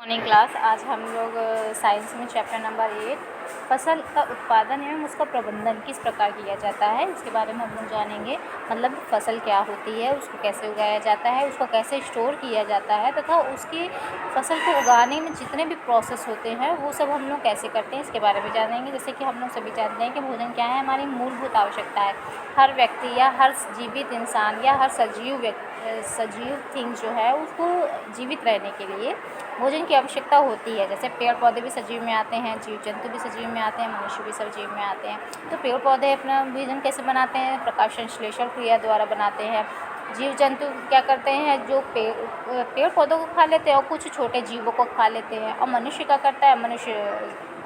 Morning class. आज हम लोग साइंस में चैप्टर नंबर 8 फसल का उत्पादन एवं उसका प्रबंधन किस प्रकार किया जाता है इसके बारे में हम लोग जानेंगे। मतलब फसल क्या होती है, उसको कैसे उगाया जाता है, उसको कैसे स्टोर किया जाता है तथा उसकी फसल को उगाने में जितने भी प्रोसेस होते हैं वो सब हम लोग कैसे करते हैं इसके बारे में जानेंगे। जैसे कि हम लोग सभी जानते हैं कि भोजन क्या है, हमारी मूलभूत आवश्यकता है। हर व्यक्ति या हर जीवित इंसान या हर सजीव थिंग जो है उसको जीवित रहने के लिए भोजन की आवश्यकता होती है। जैसे पेड़ पौधे भी सजीव में आते हैं, जीव जंतु भी सजीव में आते हैं, मनुष्य भी सजीव में आते हैं। तो पेड़ पौधे अपना भोजन कैसे बनाते हैं? प्रकाश संश्लेषण क्रिया द्वारा बनाते हैं। जीव जंतु क्या करते हैं? जो पेड़ पौधों को खा लेते हैं और कुछ छोटे जीवों को खा लेते हैं। और मनुष्य क्या करता है? मनुष्य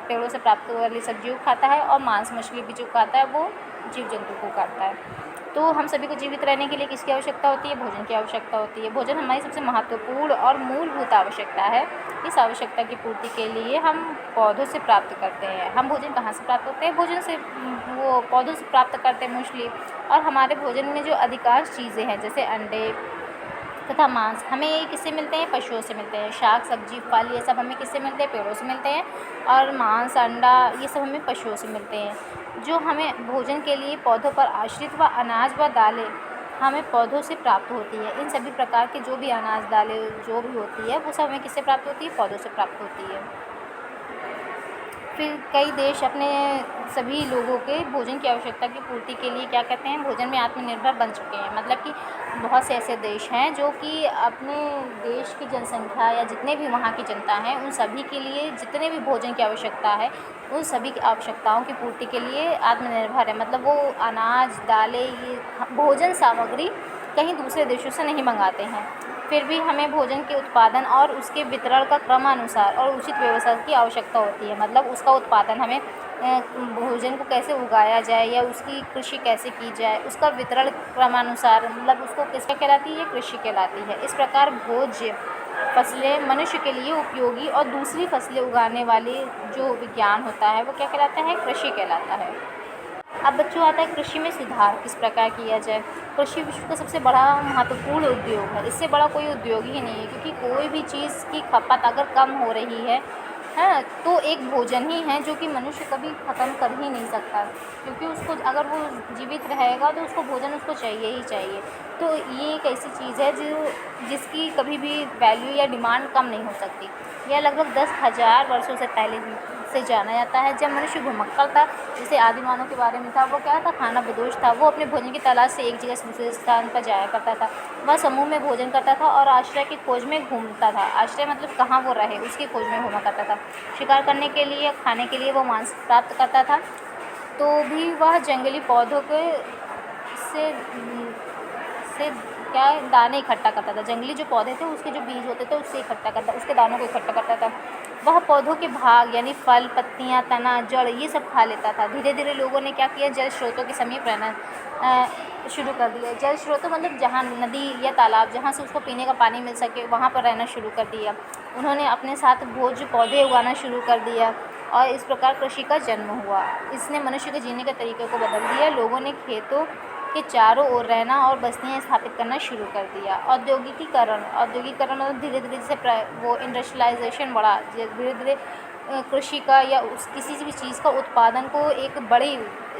पेड़ों से प्राप्त वाली सब्जियों को खाता है और मांस मछली भी जो खाता है वो जीव जंतु को खाता है। तो हम सभी को जीवित रहने के लिए किसकी आवश्यकता होती है? भोजन की आवश्यकता होती है। भोजन हमारी सबसे महत्वपूर्ण और मूलभूत आवश्यकता है। इस आवश्यकता की पूर्ति के लिए हम पौधों से प्राप्त करते हैं। हम भोजन कहाँ से प्राप्त करते हैं? भोजन से वो पौधों से प्राप्त करते हैं मोस्टली। और हमारे भोजन में जो अधिकांश चीज़ें हैं जैसे अंडे तथा मांस हमें ये किससे मिलते हैं? पशुओं से मिलते हैं। शाक सब्जी फल ये सब हमें किससे मिलते हैं? पेड़ों से मिलते हैं। और मांस अंडा ये सब हमें पशुओं से मिलते हैं। जो हमें भोजन के लिए पौधों पर आश्रित व अनाज व दालें हमें पौधों से प्राप्त होती है। इन सभी प्रकार के जो भी अनाज दालें जो भी होती है वो सब हमें किससे प्राप्त होती है? पौधों से प्राप्त होती है। फिर कई देश अपने सभी लोगों के भोजन की आवश्यकता की पूर्ति के लिए क्या कहते हैं? भोजन में आत्मनिर्भर बन चुके हैं। मतलब कि बहुत से ऐसे देश हैं जो कि अपने देश की जनसंख्या या जितने भी वहाँ की जनता हैं उन सभी के लिए जितने भी भोजन की आवश्यकता है उन सभी की आवश्यकताओं की पूर्ति के लिए आत्मनिर्भर है। मतलब वो अनाज दालें ये भोजन सामग्री कहीं दूसरे देशों से नहीं मंगाते हैं। फिर भी हमें भोजन के उत्पादन और उसके वितरण का क्रमानुसार और उचित व्यवस्था की आवश्यकता होती है। मतलब उसका उत्पादन हमें भोजन को कैसे उगाया जाए या उसकी कृषि कैसे की जाए, उसका वितरण क्रमानुसार मतलब उसको किसका कहलाती है? कृषि कहलाती है। इस प्रकार भोज्य फसलें मनुष्य के लिए उपयोगी और दूसरी फसलें उगाने वाली जो विज्ञान होता है वो क्या कहलाता है? कृषि कहलाता है। अब बच्चों आता है कृषि में सुधार किस प्रकार किया जाए। कृषि विश्व का सबसे बड़ा महत्वपूर्ण उद्योग है। इससे बड़ा कोई उद्योग ही नहीं है, क्योंकि कोई भी चीज़ की खपत अगर कम हो रही है तो एक भोजन ही है जो कि मनुष्य कभी ख़त्म कर ही नहीं सकता, क्योंकि उसको अगर वो जीवित रहेगा तो उसको भोजन उसको चाहिए ही चाहिए। तो ये एक ऐसी चीज़ है जिसकी कभी भी वैल्यू या डिमांड कम नहीं हो सकती। यह लगभग 10,000 वर्षों से पहले से जाना जाता है। जब मनुष्य घुमक्कड़ था, जैसे आदिमानव के बारे में था, वो क्या था? खाना बदोश था। वो अपने भोजन की तलाश से एक जगह से दूसरे स्थान पर जाया करता था। वह समूह में भोजन करता था और आश्रय की खोज में घूमता था। आश्रय मतलब कहाँ वो रहे उसकी खोज में घूमा करता था। शिकार करने के लिए खाने के लिए वो मांस प्राप्त करता था, तो भी वह जंगली पौधों के से क्या दाने इकट्ठा करता था। जंगली जो पौधे थे उसके जो बीज होते थे उससे इकट्ठा करता, उसके दानों को इकट्ठा करता था। वह पौधों के भाग यानी फल पत्तियां तना जड़ ये सब खा लेता था। धीरे धीरे लोगों ने क्या किया? जल स्रोतों के समीप रहना शुरू कर दिया। जल स्रोतों मतलब जहाँ नदी या तालाब जहाँ से उसको पीने का पानी मिल सके वहाँ पर रहना शुरू कर दिया। उन्होंने अपने साथ भोज्य पौधे उगाना शुरू कर दिया और इस प्रकार कृषि का जन्म हुआ। इसने मनुष्य के जीने के तरीके को बदल दिया। लोगों ने खेतों के चारों ओर रहना और बस्तियां स्थापित करना शुरू कर दिया। औद्योगिकीकरण मतलब धीरे धीरे जैसे वो इंडस्ट्रियलाइजेशन बढ़ा, धीरे धीरे कृषि का या किसी भी चीज़ का उत्पादन को एक बड़े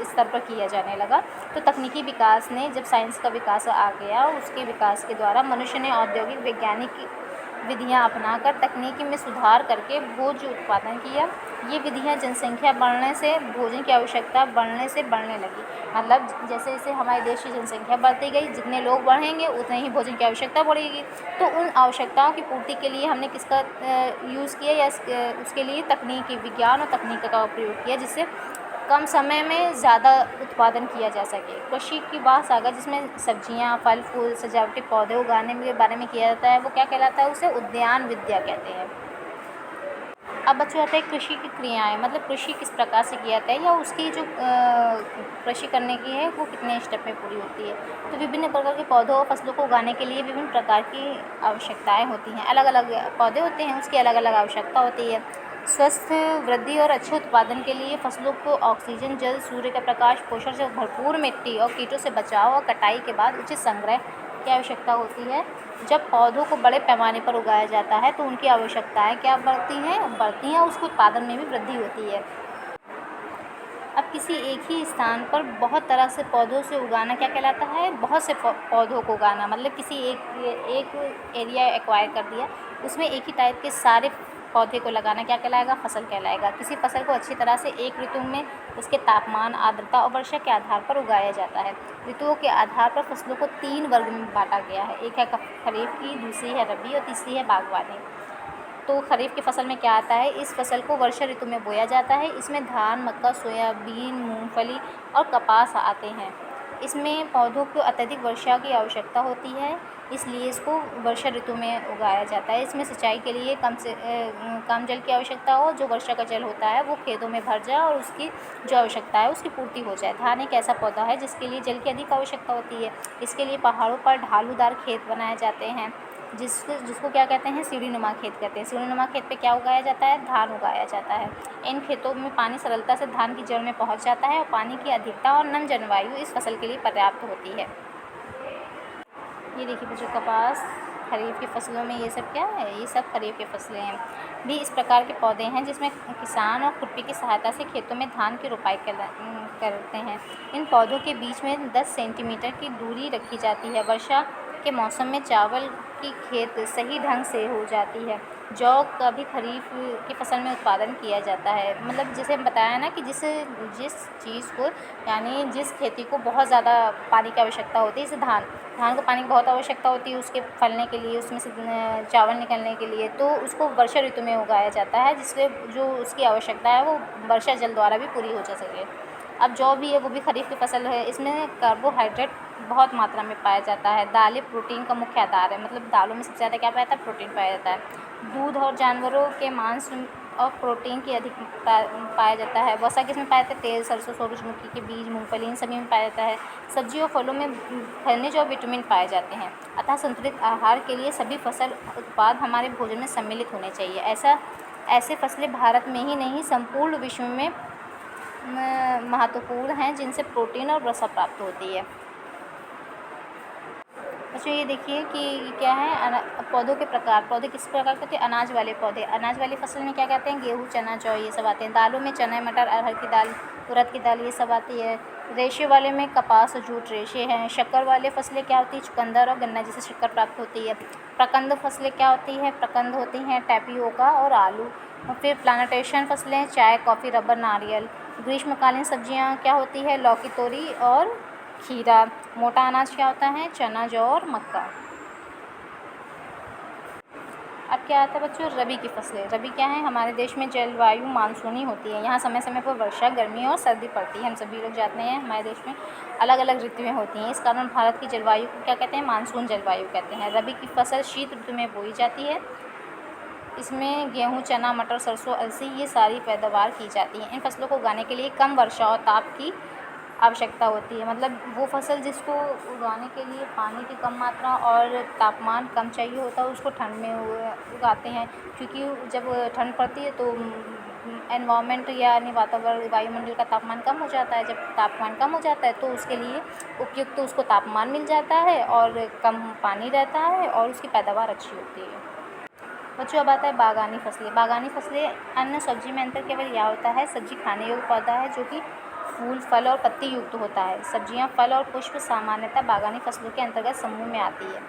स्तर पर किया जाने लगा। तो तकनीकी विकास ने जब साइंस का विकास आ गया, उसके विकास के द्वारा मनुष्य ने औद्योगिक वैज्ञानिक विधियां अपनाकर तकनीकी में सुधार करके भोज्य उत्पादन किया। ये विधियां जनसंख्या बढ़ने से भोजन की आवश्यकता बढ़ने से बढ़ने लगी। मतलब जैसे जैसे हमारे देश की जनसंख्या बढ़ती गई, जितने लोग बढ़ेंगे उतने ही भोजन की आवश्यकता बढ़ेगी। तो उन आवश्यकताओं की पूर्ति के लिए हमने किसका यूज़ किया या उसके लिए तकनीकी विज्ञान और तकनीक का प्रयोग किया, जिससे कम समय में ज़्यादा उत्पादन किया जा सके। कृषि की बात आगा जिसमें सब्जियां फल फूल सजावटी पौधे उगाने के बारे में किया जाता है वो क्या कहलाता है? उसे उद्यान विद्या कहते हैं। अब बच्चों आता है कृषि की क्रियाएं, मतलब कृषि किस प्रकार से किया जाता है या उसकी जो कृषि करने की है वो कितने स्टेप में पूरी होती है। तो विभिन्न प्रकार के पौधों और फसलों को उगाने के लिए विभिन्न प्रकार की आवश्यकताएं होती हैं। अलग अलग पौधे होते हैं, उसकी अलग अलग आवश्यकता होती है। स्वस्थ वृद्धि और अच्छे उत्पादन के लिए फसलों को ऑक्सीजन जल सूर्य का प्रकाश पोषण से भरपूर मिट्टी और कीटों से बचाव और कटाई के बाद उचित संग्रह की आवश्यकता होती है। जब पौधों को बड़े पैमाने पर उगाया जाता है तो उनकी आवश्यकताएँ क्या बढ़ती हैं और उसके उत्पादन में भी वृद्धि होती है। अब किसी एक ही स्थान पर बहुत तरह से पौधों से उगाना क्या कहलाता है? बहुत से पौधों को उगाना, मतलब किसी एक एरिया एक्वायर कर दिया, उसमें एक ही टाइप के सारे पौधे को लगाना क्या कहलाएगा? फसल कहलाएगा। किसी फसल को अच्छी तरह से एक ऋतु में उसके तापमान, आर्द्रता और वर्षा के आधार पर उगाया जाता है। ऋतुओं के आधार पर फसलों को 3 वर्ग में बाँटा गया है। एक है खरीफ की, दूसरी है रबी और तीसरी है बागवानी। तो खरीफ की फसल में क्या आता है? इस फसल को वर्षा ऋतु में बोया जाता है। इसमें धान, मक्का, सोयाबीन, मूंगफली और कपास आते हैं। इसमें पौधों को अत्यधिक वर्षा की आवश्यकता होती है, इसलिए इसको वर्षा ऋतु में उगाया जाता है। इसमें सिंचाई के लिए कम जल की आवश्यकता हो, जो वर्षा का जल होता है वो खेतों में भर जाए और उसकी जो आवश्यकता है उसकी पूर्ति हो जाए। धान एक ऐसा पौधा है जिसके लिए जल की अधिक आवश्यकता होती है। इसके लिए पहाड़ों पर ढालूदार खेत बनाए जाते हैं, जिसको क्या कहते हैं? सीढ़ीनुमा खेत कहते हैं। सीढ़ीनुमा खेत पे क्या उगाया जाता है? धान उगाया जाता है। इन खेतों में पानी सरलता से धान की जड़ में पहुंच जाता है और पानी की अधिकता और नम जलवायु इस फसल के लिए पर्याप्त होती है। ये देखिए बच्चों, कपास खरीफ की फसलों में ये सब क्या है? ये सब खरीफ की फसलें हैं। भी इस प्रकार के पौधे हैं जिसमें किसान और खुरपी की सहायता से खेतों में धान की रोपाई करते हैं। इन पौधों के बीच में 10 सेंटीमीटर की दूरी रखी जाती है। वर्षा के मौसम में चावल की खेत सही ढंग से हो जाती है। जौ का भी खरीफ की फसल में उत्पादन किया जाता है। मतलब जैसे बताया ना कि जिस चीज़ को, यानी जिस खेती को बहुत ज़्यादा पानी की आवश्यकता होती है, जैसे धान को पानी की बहुत आवश्यकता होती है उसके फलने के लिए, उसमें से चावल निकलने के लिए, तो उसको वर्षा ऋतु में उगाया जाता है, जिससे जो उसकी आवश्यकता है वो वर्षा जल द्वारा भी पूरी हो जा सके। अब जौ भी है, वो भी खरीफ की फसल है। इसमें कार्बोहाइड्रेट बहुत मात्रा में पाया जाता है। दालें प्रोटीन का मुख्य आधार है, मतलब दालों में सबसे ज़्यादा क्या पाया जाता है? प्रोटीन पाया जाता है। दूध और जानवरों के मांस और प्रोटीन की अधिक पाया जाता है। वसा किसमें पाया जाता है? तेल, सरसों, सूरजमुखी के बीज, मूंगफली, इन सभी में पाया जाता है। सब्जियों और फलों में खनिज और विटामिन पाए जाते हैं। अतः संतुलित आहार के लिए सभी फसल उत्पाद हमारे भोजन में सम्मिलित होने चाहिए। ऐसे फसलें भारत में ही नहीं, संपूर्ण विश्व में महत्वपूर्ण हैं, जिनसे प्रोटीन और वसा प्राप्त होती है। अच्छा, ये देखिए कि क्या है? पौधों के प्रकार। पौधे किस प्रकार के होते हैं? अनाज वाले पौधे। अनाज वाली फसल में क्या कहते हैं? गेहूँ, चना, जौ, ये सब आते हैं। दालों में चना, मटर, अरहर की दाल, उड़द की दाल, ये सब आती है। रेशे वाले में कपास और जूट रेशे हैं। शक्कर वाले फसलें क्या होती है? चुकंदर और गन्ना, जिससे शक्कर प्राप्त होती है। प्रकंद फसलें क्या होती हैं? प्रकंद होती हैं टैपियोका और आलू। और फिर प्लांटेशन फसलें चाय, कॉफ़ी, रबर, नारियल। ग्रीष्मकालीन सब्जियां क्या होती है? लौकी, तोरी और खीरा। मोटा अनाज क्या होता है? चना, जौ और मक्का। अब क्या आता है बच्चों? रबी की फसलें। रबी क्या है? हमारे देश में जलवायु मानसूनी होती है। यहाँ समय समय पर वर्षा, गर्मी और सर्दी पड़ती है। हम सभी लोग जानते हैं हमारे देश में अलग अलग ऋतुएं होती हैं। इस कारण भारत की जलवायु को क्या कहते हैं? मानसून जलवायु कहते हैं। रबी की फसल शीत ऋतु में बोई जाती है। इसमें गेहूँ, चना, मटर, सरसों, अलसी, ये सारी पैदावार की जाती है। इन फसलों को उगाने के लिए कम वर्षा और ताप की आवश्यकता होती है। मतलब वो फसल जिसको उगाने के लिए पानी की कम मात्रा और तापमान कम चाहिए होता है, उसको ठंड में उगाते हैं, क्योंकि जब ठंड पड़ती है तो एनवायरनमेंट यानी वातावरण, वायुमंडल का तापमान कम हो जाता है। जब तापमान कम हो जाता है तो उसके लिए उपयुक्त उसको तापमान मिल जाता है और कम पानी रहता है और उसकी पैदावार अच्छी होती है। बच्चों, अब आता है बागानी फसलें। बागानी फसलें अन्य सब्जी में अंतर केवल यह होता है, सब्जी खाने योग्य पौधा है जो कि फूल, फल और पत्ती युक्त होता है। सब्जियां, फल और पुष्प सामान्यतः बागानी फसलों के अंतर्गत समूह में आती है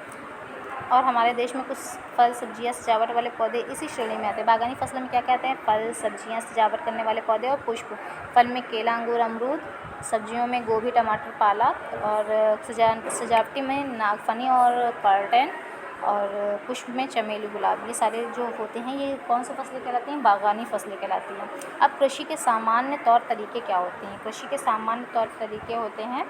और हमारे देश में कुछ फल, सब्जियां, सजावट वाले पौधे इसी श्रेणी में आते हैं। बागानी फसलों में क्या कहते हैं? फल, सब्जियां, सजावट करने वाले पौधे और पुष्प। फल में केला, अंगूर, अमरूद। सब्जियों में गोभी, टमाटर, पालक। और सजावटी में नागफनी और कर्टन। और पुष्प में चमेली, गुलाब। ये सारे जो होते हैं ये कौन सी फसलें कहलाती हैं? बागानी फसलें कहलाती हैं। अब कृषि के सामान्य तौर तरीके क्या होते हैं? कृषि के सामान्य तौर तरीके होते हैं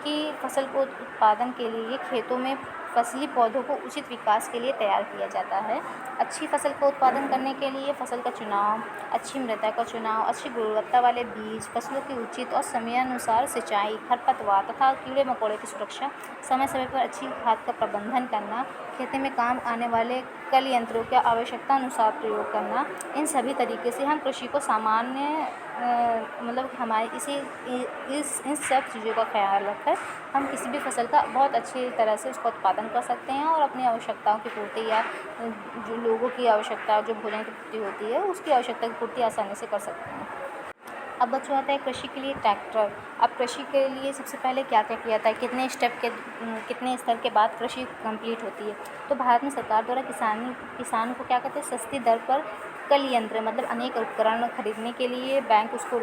कि फसल को उत्पादन के लिए खेतों में फसली पौधों को उचित विकास के लिए तैयार किया जाता है। अच्छी फसल को उत्पादन करने के लिए फसल का चुनाव, अच्छी मृदा का चुनाव, अच्छी गुणवत्ता वाले बीज, फसलों की उचित और समयानुसार सिंचाई, खरपतवार तथा कीड़े मकोड़े की सुरक्षा, समय समय पर अच्छी खाद का प्रबंधन करना, खेती में काम आने वाले कल यंत्रों का आवश्यकता अनुसार प्रयोग करना, इन सभी तरीके से हम कृषि को सामान्य मतलब हमारे इन सब चीज़ों का ख्याल रखकर हम किसी भी फसल का बहुत अच्छी तरह से उसका उत्पादन कर सकते हैं और अपनी आवश्यकताओं की पूर्ति या जो लोगों की आवश्यकता जो भोजन की पूर्ति होती है उसकी आवश्यकता की पूर्ति आसानी से कर सकते हैं। अब बच्चों आता है कृषि के लिए ट्रैक्टर। अब कृषि के लिए सबसे पहले क्या क्या किया जाता है, कितने स्तर के बाद कृषि कंप्लीट होती है। तो भारत में सरकार द्वारा किसान को क्या कहते हैं, सस्ती दर पर कल यंत्र मतलब अनेक उपकरण खरीदने के लिए बैंक उसको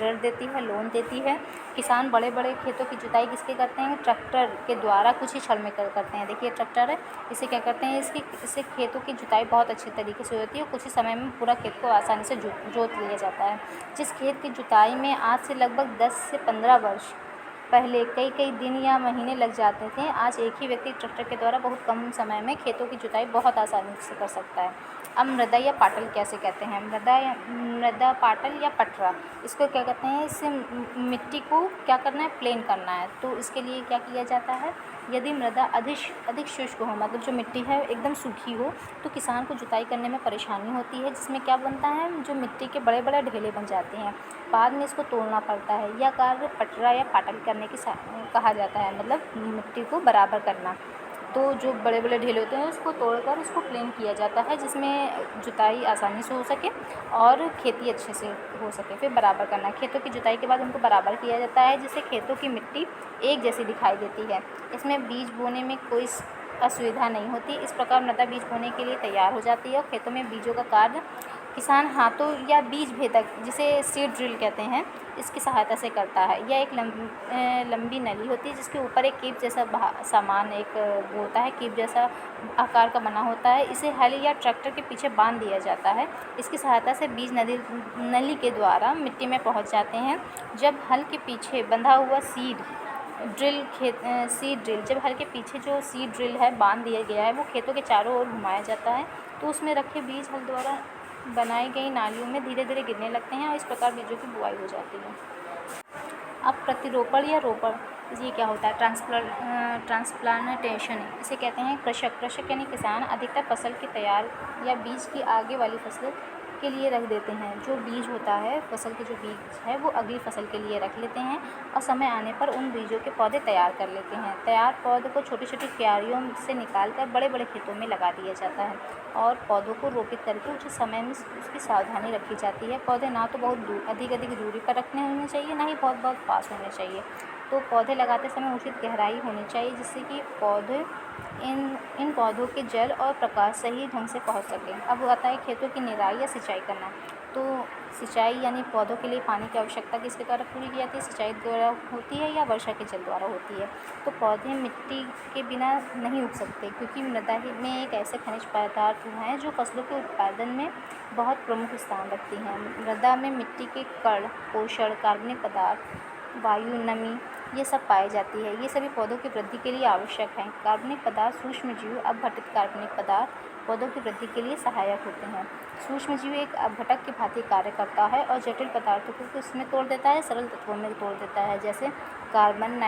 ऋण देती है, लोन देती है। किसान बड़े बड़े खेतों की जुताई किसके करते हैं, ट्रैक्टर के द्वारा कुछ ही क्षण में करते हैं। देखिए ट्रैक्टर है, इसे क्या करते हैं, इससे खेतों की जुताई बहुत अच्छे तरीके से होती है और कुछ ही समय में पूरा खेत को आसानी से जोत लिया जाता है। जिस खेत की जुताई में आज से लगभग 10 से 15 वर्ष पहले कई दिन या महीने लग जाते थे, आज एक ही व्यक्ति ट्रैक्टर के द्वारा बहुत कम समय में खेतों की जुताई बहुत आसानी से कर सकता है। अब मृदा या पाटल कैसे कहते हैं, मृदा पाटल या पटरा, इसको क्या कहते हैं, इससे मिट्टी को क्या करना है, प्लेन करना है। तो इसके लिए क्या किया जाता है, यदि मृदा अधिक शुष्क हो, मतलब जो मिट्टी है एकदम सूखी हो, तो किसान को जुताई करने में परेशानी होती है, जिसमें क्या बनता है, जो मिट्टी के बड़े बड़े ढेले बन जाते हैं, बाद में इसको तोड़ना पड़ता है। यह कार्य पटरा या पाटल करने की कहा जाता है, मतलब मिट्टी को बराबर करना। तो जो बड़े बड़े ढेले होते हैं उसको तोड़कर उसको प्लेन किया जाता है, जिसमें जुताई आसानी से हो सके और खेती अच्छे से हो सके। फिर बराबर करना, खेतों की जुताई के बाद उनको बराबर किया जाता है, जिससे खेतों की मिट्टी एक जैसी दिखाई देती है। इसमें बीज बोने में कोई असुविधा नहीं होती। इस प्रकार मृदा बीज बोने के लिए तैयार हो जाती है और खेतों में बीजों का कार्य किसान हाथों या बीज भेदक, जिसे सीड ड्रिल कहते हैं, इसकी सहायता से करता है। यह एक लंबी नली होती है जिसके ऊपर एक कीप जैसा सामान एक वो होता है, कीप जैसा आकार का बना होता है। इसे हल या ट्रैक्टर के पीछे बांध दिया जाता है। इसकी सहायता से बीज नली के द्वारा मिट्टी में पहुंच जाते हैं। जब हल के पीछे बंधा हुआ सीड ड्रिल जब हल के पीछे जो सीड ड्रिल है बांध दिया गया है, वो खेतों के चारों ओर घुमाया जाता है, तो उसमें रखे बीज हल द्वारा बनाई गई नालियों में धीरे धीरे गिरने लगते हैं और इस प्रकार बीजों की बुआई हो जाती है। अब प्रतिरोपण या रोपण, ये क्या होता है, ट्रांसप्लांटेशन, इसे कहते हैं कृषक यानी किसान अधिकतर फसल की तैयार या बीज की आगे वाली फसल के लिए रख देते हैं। जो बीज होता है, फसल के जो बीज है वो अगली फसल के लिए रख लेते हैं और समय आने पर उन बीजों के पौधे तैयार कर लेते हैं। तैयार पौधे को छोटी छोटी क्यारियों से निकालकर बड़े बड़े खेतों में लगा दिया जाता है और पौधों को रोपित करके उचित समय में उसकी सावधानी रखी जाती है। पौधे ना तो बहुत अधिक दूरी पर रखने होने चाहिए, ना ही बहुत पास होने चाहिए। तो पौधे लगाते समय उचित गहराई होनी चाहिए, जिससे कि पौधे इन पौधों के जल और प्रकाश सही ढंग से पहुंच सके। अब आता है खेतों की निराई या सिंचाई करना। तो सिंचाई यानी पौधों के लिए पानी की आवश्यकता किसके द्वारा पूरी की जाती है, सिंचाई द्वारा होती है या वर्षा के जल द्वारा होती है। तो पौधे मिट्टी के बिना नहीं उग सकते, क्योंकि मृदा में एक ऐसे खनिज पदार्थ हैं जो फसलों के उत्पादन में बहुत प्रमुख स्थान रखती हैं। मृदा में मिट्टी के कण, पोषण, कार्बनिक पदार्थ, वायु, नमी, ये सब पाई जाती है। ये सभी पौधों की वृद्धि के लिए आवश्यक हैं। कार्बनिक पदार्थ, सूक्ष्म जीव, अपघटित कार्बनिक पदार्थ पौधों की वृद्धि के लिए सहायक होते हैं। सूक्ष्म जीव एक अपघटक की भांति कार्य करता है और जटिल पदार्थों को इसमें तोड़ देता है, सरल तत्वों में तोड़ देता है, जैसे कार्बन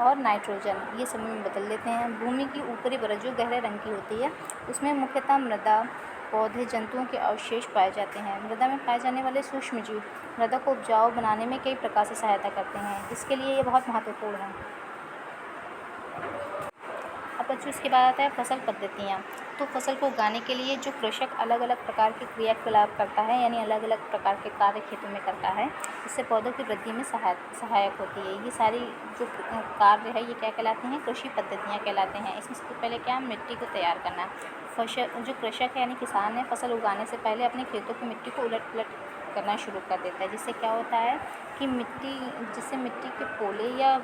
और नाइट्रोजन ये समय में बदल देते हैं। भूमि की ऊपरी परत जो गहरे रंग की होती है, उसमें मुख्यतः मृदा, पौधे, जंतुओं के अवशेष पाए जाते हैं। मृदा में पाए जाने वाले सूक्ष्म जीव मृदा को उपजाऊ बनाने में कई प्रकार से सहायता करते हैं, इसके लिए ये बहुत महत्वपूर्ण है। अब बच्चों इसके बाद आता है फसल पद्धतियाँ। तो फसल को उगाने के लिए जो कृषक अलग अलग प्रकार के क्रियाकलाप करता है, यानी अलग अलग प्रकार के कार्य खेतों में करता है, इससे पौधों की वृद्धि में सहायक होती है। ये सारी जो कार्य है ये क्या कहलाते हैं, कृषि पद्धतियाँ कहलाते हैं। इसमें सबसे पहले क्या है, मिट्टी को तैयार करना। जो कृषक है यानी किसान है, फसल उगाने से पहले अपने खेतों की मिट्टी को उलट पुलट करना शुरू कर देता है, जिससे क्या होता है कि मिट्टी के पोले या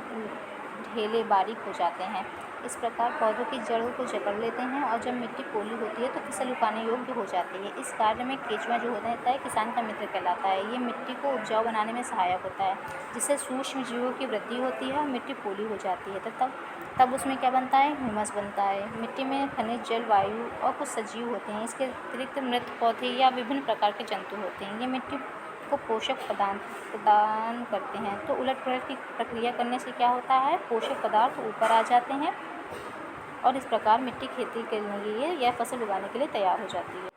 ढेले बारीक हो जाते हैं। इस प्रकार पौधों की जड़ों को जकड़ लेते हैं और जब मिट्टी पोली होती है तो फसल उगाने योग्य हो जाती है। इस कार्य में केंचुआ जो होता है किसान का मित्र कहलाता है। ये मिट्टी को उपजाऊ बनाने में सहायक होता है, जिससे सूक्ष्म जीवों की वृद्धि होती है और मिट्टी पोली हो जाती है। तो तब उसमें क्या बनता है, ह्यूमस बनता है। मिट्टी में खनिज, जल, वायु और कुछ सजीव होते हैं। इसके अतिरिक्त मृत पौधे या विभिन्न प्रकार के जंतु होते हैं। ये मिट्टी को पोषक प्रदान करते हैं। तो उलट पुलट की प्रक्रिया करने से क्या होता है, पोषक पदार्थ ऊपर आ जाते हैं और इस प्रकार मिट्टी खेती के लिए या फसल उगाने के लिए तैयार हो जाती है।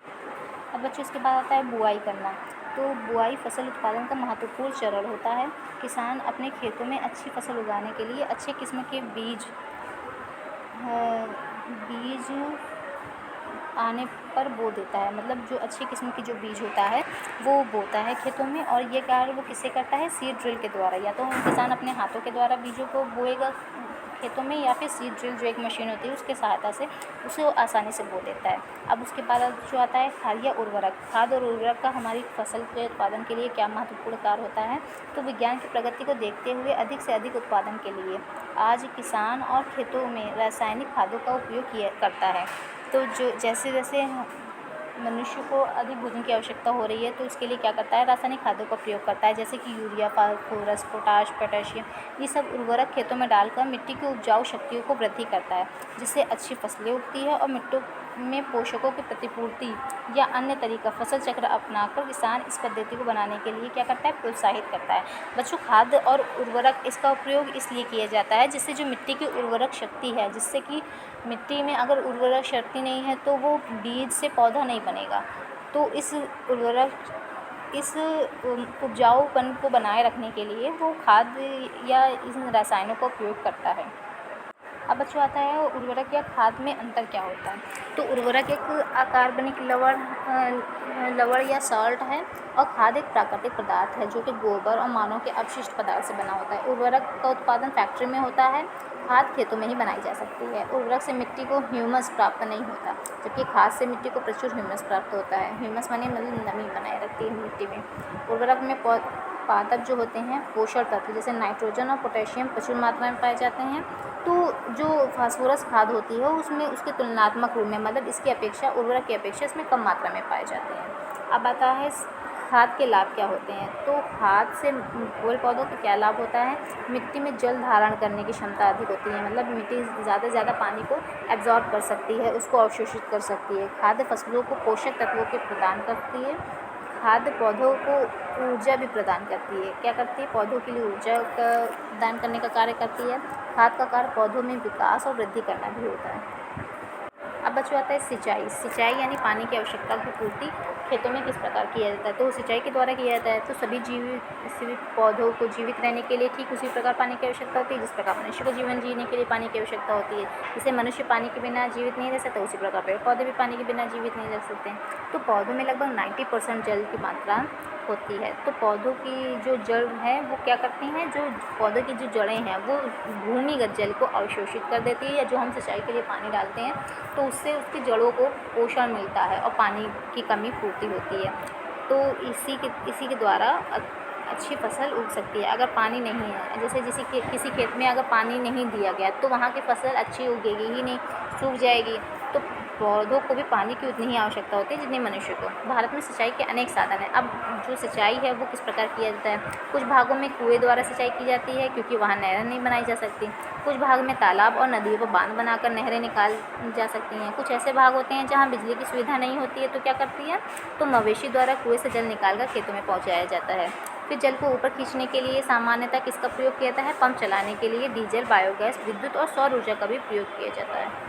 अब बच्चों इसके बाद आता है बुआई करना। तो बुआई फसल उत्पादन का महत्वपूर्ण चरण होता है। किसान अपने खेतों में अच्छी फसल उगाने के लिए अच्छे किस्म के बीज आने पर बो देता है। मतलब जो अच्छी किस्म की जो बीज होता है वो बोता है खेतों में, और ये कार्य वो किससे करता है? सीड ड्रिल के द्वारा। या तो किसान अपने हाथों के द्वारा बीजों को बोएगा खेतों में, या फिर सीड ड्रिल जो एक मशीन होती है उसके सहायता से उसे वो आसानी से बो देता है। अब उसके बाद जो आता है खाद या उर्वरक। खाद और उर्वरक का हमारी फसल के उत्पादन के लिए क्या महत्वपूर्ण कार्य होता है? तो विज्ञान की प्रगति को देखते हुए अधिक से अधिक उत्पादन के लिए आज किसान और खेतों में रासायनिक खादों का उपयोग करता है। तो जो जैसे जैसे मनुष्य को अधिक भोजन की आवश्यकता हो रही है, तो उसके लिए क्या करता है? रासायनिक खादों का प्रयोग करता है, जैसे कि यूरिया, फास्फोरस, पोटाश, पोटेशियम। ये सब उर्वरक खेतों में डालकर मिट्टी की उपजाऊ शक्तियों को वृद्धि करता है, जिससे अच्छी फसलें उगती है। और मिट्टी में पोषकों की प्रतिपूर्ति या अन्य तरीका फसल चक्र अपनाकर किसान इस पद्धति को बनाने के लिए क्या करता है? प्रोत्साहित करता है। बच्चों, खाद और उर्वरक इसका उपयोग इसलिए किया जाता है जिससे जो मिट्टी की उर्वरक शक्ति है, जिससे कि मिट्टी में अगर उर्वरक शक्ति नहीं है तो वो बीज से पौधा नहीं बनेगा। तो इस उपजाऊपन को बनाए रखने के लिए वो खाद या इन रसायनों का उपयोग करता है। अब बच्चों आता है उर्वरक या खाद में अंतर क्या होता है? तो उर्वरक एक अकार्बनिक लवण या सॉल्ट है, और खाद एक प्राकृतिक पदार्थ है जो कि गोबर और मानव के अपशिष्ट पदार्थ से बना होता है। उर्वरक का उत्पादन फैक्ट्री में होता है, खाद खेतों में ही बनाई जा सकती है। उर्वरक से मिट्टी को ह्यूमस प्राप्त नहीं होता, जबकि खाद से मिट्टी को प्रचुर ह्यूमस प्राप्त होता है। ह्यूमस माने मतलब नमी बनाए रखती है मिट्टी में। उर्वरक में पादप जो होते हैं, पोषण तत्व जैसे नाइट्रोजन और पोटेशियम प्रचुर मात्रा में पाए जाते हैं। तो जो फास्फोरस खाद होती है उसमें उसके तुलनात्मक रूप में, मतलब इसकी अपेक्षा उर्वरक की अपेक्षा इसमें कम मात्रा में पाए जाते हैं। अब आता है खाद के लाभ क्या होते हैं? तो खाद से फूल पौधों का क्या लाभ होता है? मिट्टी में जल धारण करने की क्षमता अधिक होती है, मतलब मिट्टी ज़्यादा से ज़्यादा पानी को एब्जॉर्ब कर सकती है, उसको अवशोषित कर सकती है। खाद फसलों को पोषक तत्वों के प्रदान करती है। खाद पौधों को ऊर्जा भी प्रदान करती है। क्या करती है? पौधों के लिए ऊर्जा का प्रदान करने का कार्य करती है। खाद का कार्य पौधों में विकास और वृद्धि करना भी होता है। अब बच्चों आता है सिंचाई। सिंचाई यानी पानी की आवश्यकता की पूर्ति खेतों में किस प्रकार किया जाता है? तो सिंचाई के द्वारा किया जाता है। तो सभी जीवित पौधों को जीवित रहने के लिए ठीक उसी प्रकार पानी की आवश्यकता होती है जिस प्रकार मनुष्य को जीवन जीने के लिए पानी की आवश्यकता होती है। जैसे मनुष्य पानी के बिना जीवित नहीं रह सकता, उसी प्रकार पेड़ पौधे भी पानी के बिना जीवित नहीं रह सकते। तो पौधों में लगभग 90% जल की मात्रा होती है। तो पौधों की जो जड़ है वो क्या करती हैं? जो पौधों की जो जड़ें हैं वो भूमिगत जल को अवशोषित कर देती है, या जो हम सिंचाई के लिए पानी डालते हैं तो उससे उसकी जड़ों को पोषण मिलता है और पानी की कमी पूर्ति होती है। तो इसी के द्वारा अच्छी फसल उग सकती है। अगर पानी नहीं है, जैसे किसी खेत में अगर पानी नहीं दिया गया तो वहाँ की फसल अच्छी उगेगी ही नहीं, सूख जाएगी। तो पौधों को भी पानी की उतनी ही आवश्यकता होती है जितनी मनुष्य को। भारत में सिंचाई के अनेक साधन हैं। अब जो सिंचाई है वो किस प्रकार किया जाता है? कुछ भागों में कुएं द्वारा सिंचाई की जाती है, क्योंकि वहाँ नहरें नहीं बनाई जा सकती। कुछ भाग में तालाब और नदियों पर बांध बनाकर नहरें निकाल जा सकती हैं। कुछ ऐसे भाग होते हैं जहाँ बिजली की सुविधा नहीं होती है, तो क्या करती है? तो मवेशी द्वारा कुएं से जल निकालकर खेतों में पहुँचाया जाता है। फिर जल को ऊपर खींचने के लिए सामान्यतः किसका प्रयोग किया जाता है? पंप चलाने के लिए डीजल, बायोगैस, विद्युत और सौर ऊर्जा का भी प्रयोग किया जाता है।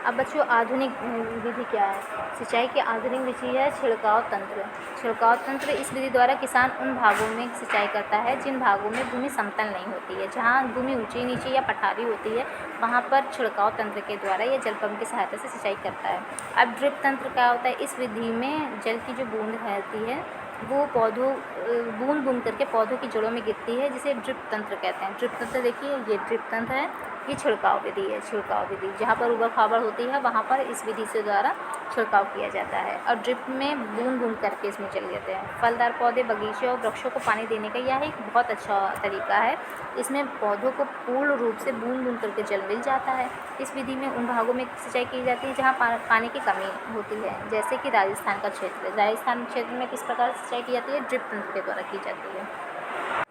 अब बच्चों आधुनिक विधि क्या है? सिंचाई की आधुनिक विधि है छिड़काव तंत्र। छिड़काव तंत्र इस विधि द्वारा किसान उन भागों में सिंचाई करता है जिन भागों में भूमि समतल नहीं होती है, जहाँ भूमि ऊंची नीचे या पठारी होती है, वहाँ पर छिड़काव तंत्र के द्वारा या जल पंप की सहायता से सिंचाई करता है। अब ड्रिप तंत्र क्या होता है? इस विधि में जल की जो बूंद रहती है वो बूंद बूंद करके पौधों की जड़ों में गिरती है, जिसे ड्रिप तंत्र कहते हैं। ड्रिप तंत्र देखिए, ये ड्रिप तंत्र है, ये छिड़काव विधि है। छिड़काव विधि जहाँ पर ऊबड़ खाबड़ होती है वहाँ पर इस विधि से द्वारा छिड़काव किया जाता है, और ड्रिप में बूंद बूंद करके इसमें जल जाते हैं। फलदार पौधे, बगीचे और वृक्षों को पानी देने का यह एक बहुत अच्छा तरीका है। इसमें पौधों को पूर्ण रूप से बूंद बूंद करके जल मिल जाता है। इस विधि में उन भागों में सिंचाई की जाती है जहाँ पानी की कमी होती है, जैसे कि राजस्थान का क्षेत्र। राजस्थान क्षेत्र में किस प्रकार से सिंचाई की जाती है? ड्रिप तंत्र के द्वारा की जाती है।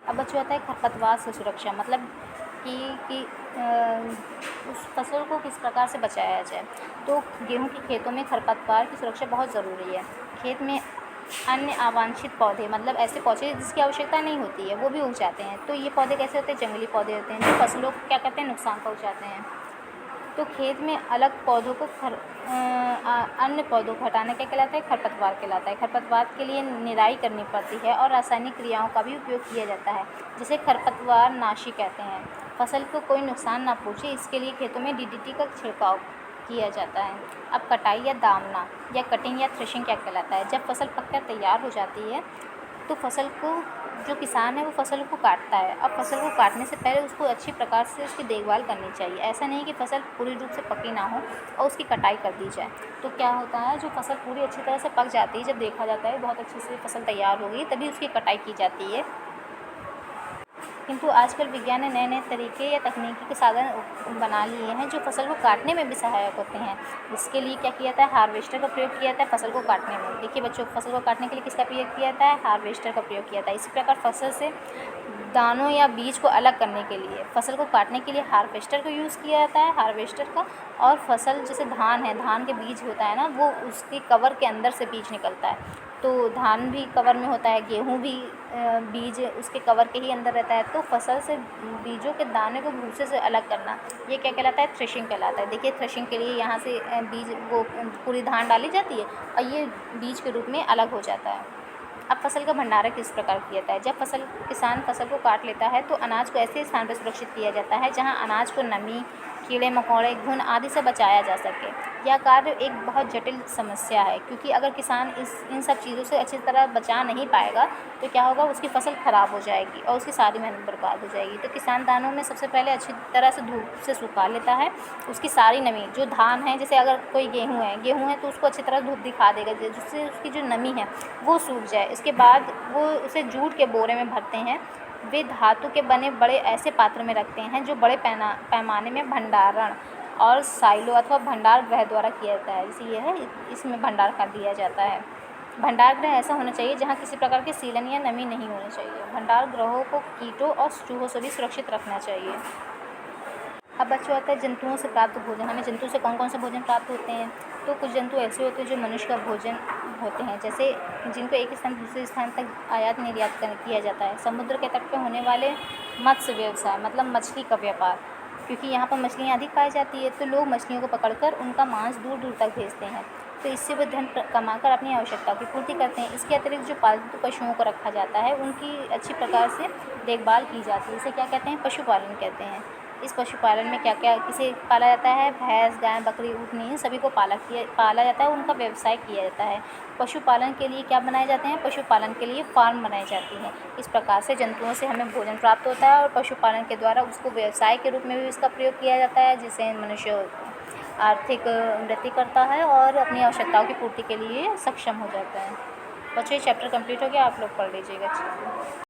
अब बच्चों आता है खरपतवार से सुरक्षा, मतलब कि उस फसल को किस प्रकार से बचाया जाए। तो गेहूं के खेतों में खरपतवार की सुरक्षा बहुत ज़रूरी है। खेत में अन्य अवांछित पौधे, मतलब ऐसे पौधे जिसकी आवश्यकता नहीं होती है, वो भी उग जाते हैं। तो ये पौधे कैसे होते हैं? जंगली पौधे होते हैं जो फसलों को क्या करते हैं? नुकसान पहुंचाते हैं। तो खेत में अलग पौधों को अन्य पौधों को हटाना क्या कहलाता है? खरपतवार कहलाता है। खरपतवार के लिए निराई करनी पड़ती है और रासायनिक क्रियाओं का भी उपयोग किया जाता है, जिसे खरपतवार नाशी कहते हैं। फसल को कोई नुकसान ना पहुँचे इसके लिए खेतों में डीडीटी का छिड़काव किया जाता है। अब कटाई या दामना या कटिंग या थ्रेशिंग क्या कहलाता है? जब फसल पककर तैयार हो जाती है तो फसल को जो किसान है वो फसल को काटता है। अब फसल को काटने से पहले उसको अच्छी प्रकार से उसकी देखभाल करनी चाहिए। ऐसा नहीं कि फसल पूरी रूप से पकी ना हो और उसकी कटाई कर दी जाए। तो क्या होता है, जो फसल पूरी अच्छी तरह से पक जाती है, जब देखा जाता है बहुत अच्छे से फसल तैयार हो गई, तभी उसकी कटाई की जाती है। किंतु आजकल विज्ञान ने नए नए तरीके या तकनीकी के साधन बना लिए हैं जो फसल को काटने में भी सहायक होते हैं। इसके लिए क्या किया जाता है? हार्वेस्टर का प्रयोग किया जाता है फसल को काटने में। देखिए बच्चों, फसल को काटने के लिए किसका प्रयोग किया जाता है? हार्वेस्टर का प्रयोग किया जाता है। इसी प्रकार फसल से दानों या बीज को अलग करने के लिए फसल को काटने के लिए हार्वेस्टर का यूज़ किया जाता है, हार्वेस्टर का। और फसल जैसे धान है, धान के बीज होता है ना, वो उसके कवर के अंदर से बीज निकलता है। तो धान भी कवर में होता है, गेहूँ भी बीज उसके कवर के ही अंदर रहता है। तो फसल से बीजों के दाने को भूसे से अलग करना, ये क्या कहलाता है? थ्रेशिंग कहलाता है। देखिए थ्रेशिंग के लिए यहाँ से बीज वो पूरी धान डाली जाती है और ये बीज के रूप में अलग हो जाता है। अब फसल का भंडारण किस प्रकार किया जाता है? जब किसान फसल को काट लेता है तो अनाज को ऐसे स्थान पर सुरक्षित किया जाता है जहां अनाज को नमी, कीड़े मकोड़े, घुन आदि से बचाया जा सके। यह कार्य एक बहुत जटिल समस्या है, क्योंकि अगर किसान इन सब चीज़ों से अच्छी तरह बचा नहीं पाएगा तो क्या होगा, उसकी फसल ख़राब हो जाएगी और उसकी सारी मेहनत बर्बाद हो जाएगी। तो किसान दानों में सबसे पहले अच्छी तरह से धूप से सुखा लेता है उसकी सारी नमी। जो धान है, जैसे अगर कोई गेहूँ है तो उसको अच्छी तरह धूप दिखा देगा जिससे उसकी जो नमी है वो सूख जाए। इसके बाद वो उसे जूट के बोरे में भरते हैं। वे धातु के बने बड़े ऐसे पात्र में रखते हैं जो बड़े पैमाने में भंडारण और साइलो अथवा भंडार गृह द्वारा किया जाता है। जैसे ये है, इसमें भंडार कर दिया जाता है। भंडार गृह ऐसा होना चाहिए जहाँ किसी प्रकार की सीलन या नमी नहीं होनी चाहिए। भंडार गृहों को कीटों और चूहों से भी सुरक्षित रखना चाहिए। अब बच्चों आता है जंतुओं से प्राप्त भोजन। हमें जंतु से कौन कौन से भोजन प्राप्त होते हैं? तो कुछ जंतु ऐसे होते हैं जो मनुष्य का भोजन होते हैं, जैसे जिनको एक स्थान दूसरे स्थान तक आयात निर्यात किया जाता है। समुद्र के तट पर होने वाले मत्स्य व्यवसाय, मतलब मछली का व्यापार, क्योंकि यहाँ पर मछलियाँ अधिक पाई जाती है तो लोग मछलियों को पकड़कर उनका मांस दूर दूर तक भेजते हैं। तो इससे वो धन कमाकर अपनी आवश्यकताओं की पूर्ति करते हैं। इसके अतिरिक्त जो पालतू पशुओं को रखा जाता है उनकी अच्छी प्रकार से देखभाल की जाती है। इसे क्या कहते हैं? पशुपालन कहते हैं। इस पशुपालन में क्या क्या किसे पाला जाता है? भैंस, गाय, बकरी, ऊँटनी, इन सभी को पाला जाता है, उनका व्यवसाय किया जाता है। पशुपालन के लिए क्या बनाए जाते हैं? पशुपालन के लिए फार्म बनाई जाती हैं। इस प्रकार से जंतुओं से हमें भोजन प्राप्त होता है और पशुपालन के द्वारा उसको व्यवसाय के रूप में भी इसका प्रयोग किया जाता है, जिससे मनुष्य आर्थिक वृद्धि करता है और अपनी आवश्यकताओं की पूर्ति के लिए सक्षम हो जाता है। बच्चों, ये चैप्टर कंप्लीट हो गया, आप लोग पढ़ लीजिएगा अच्छे से।